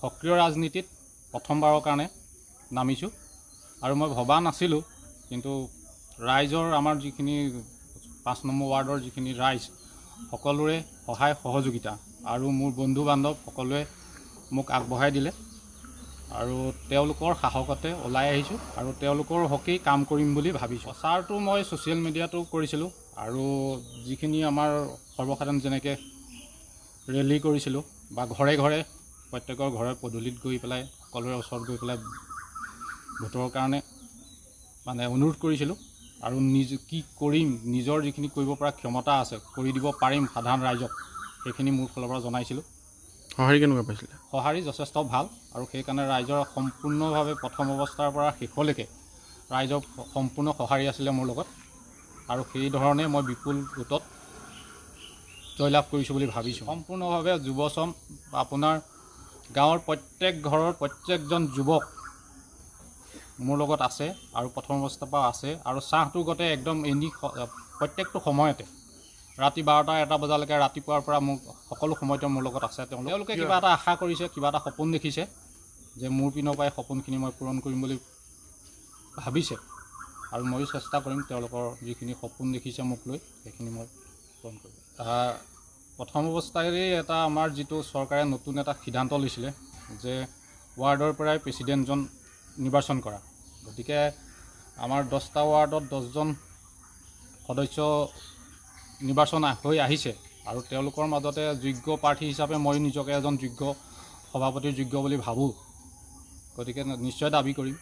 সক্ৰিয় ৰাজনীতিত প্ৰথমবাৰৰ কাৰণে নামিছোঁ আৰু মই ভবা নাছিলোঁ, কিন্তু ৰাইজৰ আমাৰ যিখিনি 5 নম্বৰ ৱাৰ্ডৰ যিখিনি ৰাইজ সকলোৰে সহায় সহযোগিতা আৰু মোৰ বন্ধু বান্ধৱ সকলোৱে মোক আগবঢ়াই দিলে আৰু তেওঁলোকৰ সাহসতে ওলাই আহিছোঁ আৰু তেওঁলোকৰ হকেই কাম কৰিম বুলি ভাবিছোঁ। প্ৰচাৰটো মই ছ'চিয়েল মিডিয়াতো কৰিছিলোঁ আৰু যিখিনি আমাৰ সৰ্বসাধাৰণ যেনেকৈ ৰেলী কৰিছিলোঁ বা ঘৰে ঘৰে প্ৰত্যেকৰ ঘৰে পদূলিত গৈ পেলাই সকলোৰে ওচৰত গৈ পেলাই ভোটৰ কাৰণে মানে অনুৰোধ কৰিছিলোঁ আৰু কি কৰিম, নিজৰ যিখিনি কৰিব পৰা ক্ষমতা আছে কৰি দিব পাৰিম সাধাৰণ ৰাইজক, সেইখিনি মোৰ ফালৰ পৰা জনাইছিলোঁ। সঁহাৰি কেনেকুৱা পাইছিলে? সঁহাৰি যথেষ্ট ভাল আৰু সেইকাৰণে ৰাইজৰ সম্পূৰ্ণভাৱে প্ৰথম অৱস্থাৰ পৰা শেষলৈকে ৰাইজৰ সম্পূৰ্ণ সঁহাৰি আছিলে মোৰ লগত আৰু সেই ধৰণে মই বিপুল ভোটত জয়লাভ কৰিছোঁ বুলি ভাবিছোঁ। সম্পূৰ্ণভাৱে যুৱচাম আপোনাৰ গাঁৱৰ প্ৰত্যেক ঘৰৰ প্ৰত্যেকজন যুৱক মোৰ লগত আছে আৰু প্ৰথম অৱস্থাৰ পৰা আছে আৰু চাহটো গতে একদম প্ৰত্যেকটো সময়তে ৰাতি 12টা-1টা বজালৈকে ৰাতিপুৱাৰ পৰা মোক সকলো সময়তে মোৰ লগত আছে। তেওঁলোকে কিবা এটা আশা কৰিছে, কিবা এটা সপোন দেখিছে যে মোৰ পিনৰ পৰাই সপোনখিনি মই পূৰণ কৰিম বুলি ভাবিছে আৰু ময়ো চেষ্টা কৰিম তেওঁলোকৰ যিখিনি সপোন দেখিছে মোক লৈ সেইখিনি মই পূৰণ কৰিম। প্ৰথম অৱস্থাৰে এটা আমাৰ যিটো চৰকাৰে নতুন এটা সিদ্ধান্ত লৈছিলে যে ৱাৰ্ডৰ পৰাই প্ৰেচিডেণ্টজন নিৰ্বাচন কৰা, গতিকে আমাৰ 10টা ৱাৰ্ডত 10জন সদস্য নিৰ্বাচন হৈ আহিছে আৰু তেওঁলোকৰ মাজতে যোগ্য প্ৰাৰ্থী হিচাপে মই নিজকে এজন যোগ্য সভাপতিৰ যোগ্য বুলি ভাবোঁ, গতিকে নিশ্চয় দাবী কৰিম।